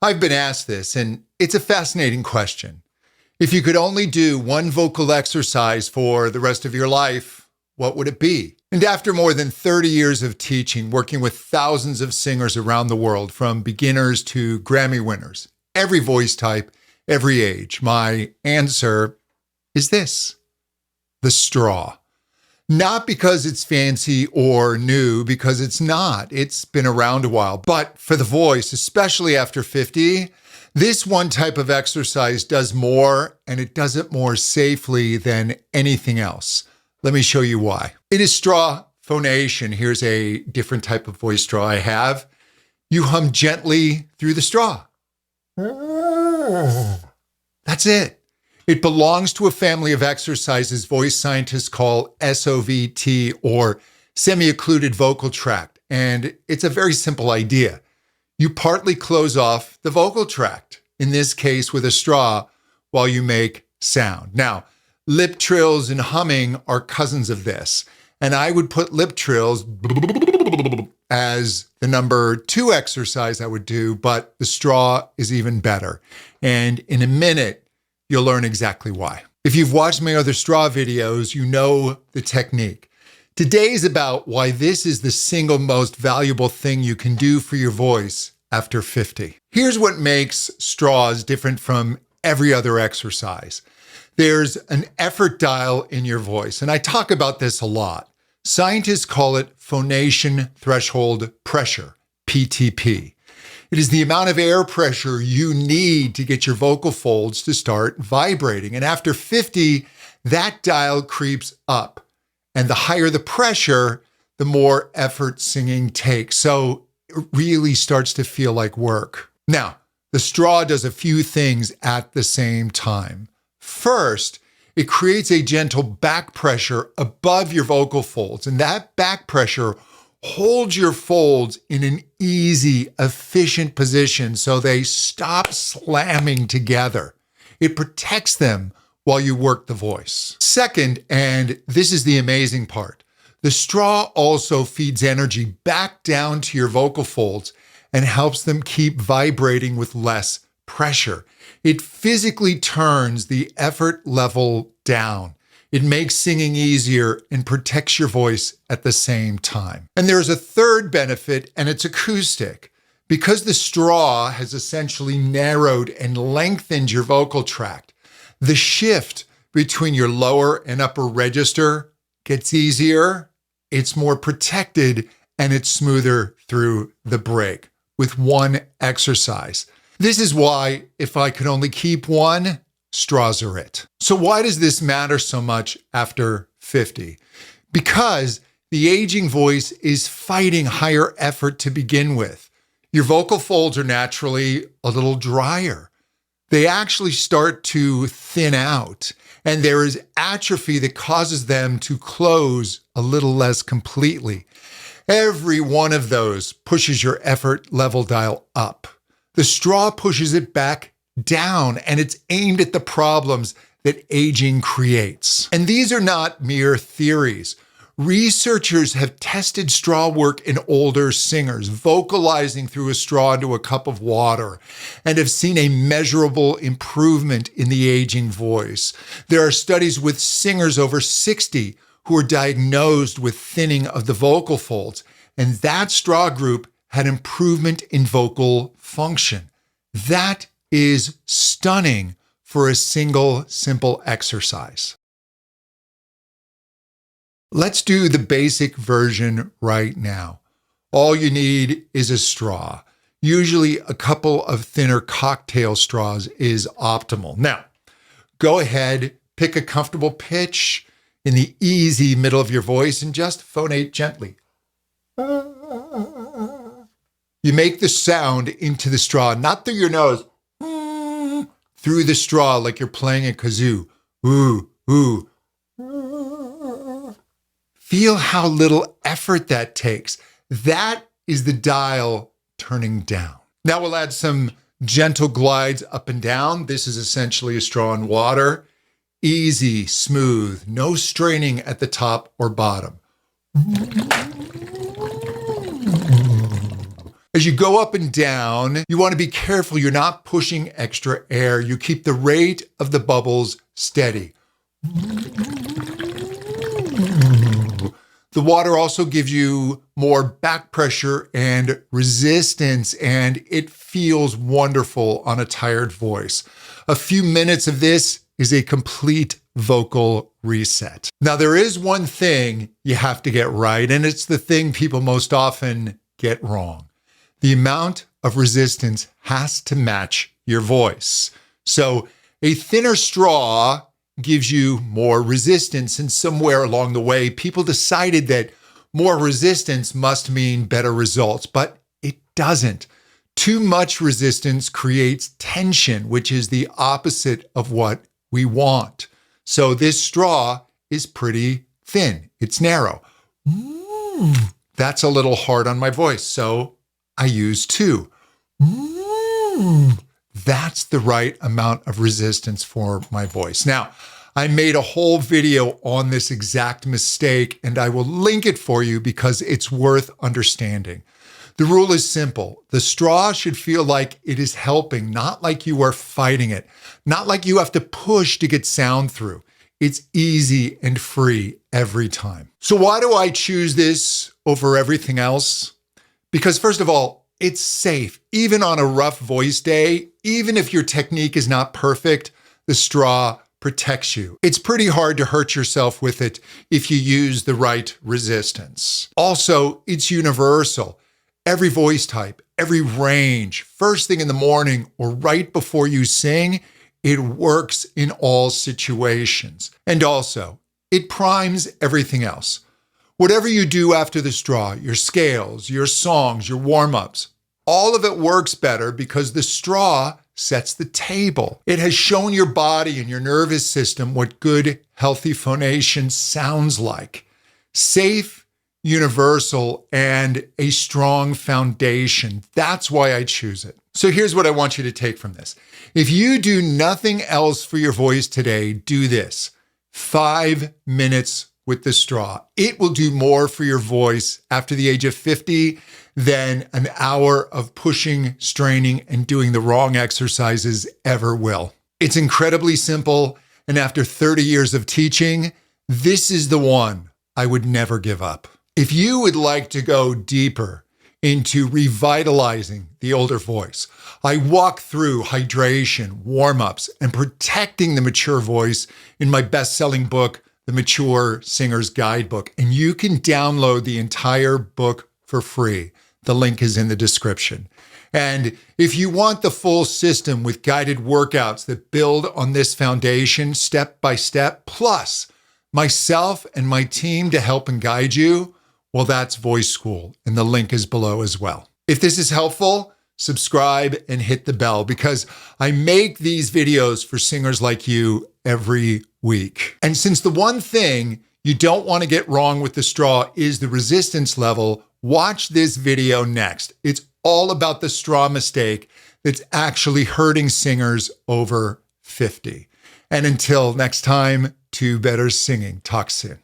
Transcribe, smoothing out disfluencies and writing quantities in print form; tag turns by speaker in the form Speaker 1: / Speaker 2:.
Speaker 1: I've been asked this, and it's a fascinating question. If you could only do one vocal exercise for the rest of your life, what would it be? And after more than 30 years of teaching, working with thousands of singers around the world, from beginners to Grammy winners, every voice type, every age, my answer is this: the straw. Not because it's fancy or new, because it's not. It's been around a while. But for the voice, especially after 50, this one type of exercise does more, and it does it more safely than anything else. Let me show you why. It is straw phonation. Here's a different type of voice straw I have. You hum gently through the straw. That's it. It belongs to a family of exercises voice scientists call SOVT, or semi-occluded vocal tract. And it's a very simple idea. You partly close off the vocal tract, in this case with a straw, while you make sound. Now, lip trills and humming are cousins of this. And I would put lip trills as the number 2 exercise I would do, but the straw is even better. And in a minute, you'll learn exactly why. If you've watched my other straw videos, you know the technique. Today is about why this is the single most valuable thing you can do for your voice after 50. Here's what makes straws different from every other exercise. There's an effort dial in your voice, and I talk about this a lot. Scientists call it phonation threshold pressure, PTP. It is the amount of air pressure you need to get your vocal folds to start vibrating. And after 50, that dial creeps up. And the higher the pressure, the more effort singing takes. So it really starts to feel like work. Now, the straw does a few things at the same time. First, it creates a gentle back pressure above your vocal folds. And that back pressure holds your folds in an easy, efficient position so they stop slamming together. It protects them while you work the voice. Second, and this is the amazing part, the straw also feeds energy back down to your vocal folds and helps them keep vibrating with less pressure. It physically turns the effort level down. It makes singing easier and protects your voice at the same time. And there's a third benefit, and it's acoustic. Because the straw has essentially narrowed and lengthened your vocal tract, the shift between your lower and upper register gets easier, it's more protected, and it's smoother through the break with one exercise. This is why, if I could only keep one, straws are it. So why does this matter so much after 50? Because the aging voice is fighting higher effort to begin with. Your vocal folds are naturally a little drier. They actually start to thin out, and there is atrophy that causes them to close a little less completely. Every one of those pushes your effort level dial up. The straw pushes it back down, and it's aimed at the problems that aging creates. And these are not mere theories. Researchers have tested straw work in older singers, vocalizing through a straw into a cup of water, and have seen a measurable improvement in the aging voice. There are studies with singers over 60 who are diagnosed with thinning of the vocal folds, and that straw group had improvement in vocal function. That is stunning for a single simple exercise. Let's do the basic version right now. All you need is a straw. Usually a couple of thinner cocktail straws is optimal. Now, go ahead, pick a comfortable pitch in the easy middle of your voice and just phonate gently. You make the sound into the straw, not through your nose, through the straw like you're playing a kazoo. Ooh, ooh. Feel how little effort that takes. That is the dial turning down. Now we'll add some gentle glides up and down. This is essentially a straw in water. Easy, smooth, no straining at the top or bottom. As you go up and down, you want to be careful you're not pushing extra air. You keep the rate of the bubbles steady. The water also gives you more back pressure and resistance, and it feels wonderful on a tired voice. A few minutes of this is a complete vocal reset. Now, there is one thing you have to get right, and it's the thing people most often get wrong. The amount of resistance has to match your voice. So a thinner straw gives you more resistance, and somewhere along the way, people decided that more resistance must mean better results, but it doesn't. Too much resistance creates tension, which is the opposite of what we want. So this straw is pretty thin. It's narrow. That's a little hard on my voice, so I use 2. That's the right amount of resistance for my voice. Now, I made a whole video on this exact mistake, and I will link it for you because it's worth understanding. The rule is simple. The straw should feel like it is helping, not like you are fighting it, not like you have to push to get sound through. It's easy and free every time. So why do I choose this over everything else? Because first of all, it's safe. Even on a rough voice day, even if your technique is not perfect, the straw protects you. It's pretty hard to hurt yourself with it if you use the right resistance. Also, it's universal. Every voice type, every range, first thing in the morning or right before you sing, it works in all situations. And also, it primes everything else. Whatever you do after the straw, your scales, your songs, your warm-ups, all of it works better because the straw sets the table. It has shown your body and your nervous system what good, healthy phonation sounds like. Safe, universal, and a strong foundation. That's why I choose it. So here's what I want you to take from this. If you do nothing else for your voice today, do this. 5 minutes with the straw. It will do more for your voice after the age of 50 than an hour of pushing, straining, and doing the wrong exercises ever will. It's incredibly simple, and after 30 years of teaching, this is the one I would never give up. If you would like to go deeper into revitalizing the older voice, I walk through hydration, warm-ups, and protecting the mature voice in my best-selling book, The Mature Singer's Guidebook, and you can download the entire book for free. The link is in the description. And if you want the full system with guided workouts that build on this foundation step by step, plus myself and my team to help and guide you, well, that's VoiceSchool, and the link is below as well. If this is helpful, subscribe and hit the bell because I make these videos for singers like you every week. And since the one thing you don't want to get wrong with the straw is the resistance level, watch this video next. It's all about the straw mistake that's actually hurting singers over 50. And until next time, to better singing. Talk soon.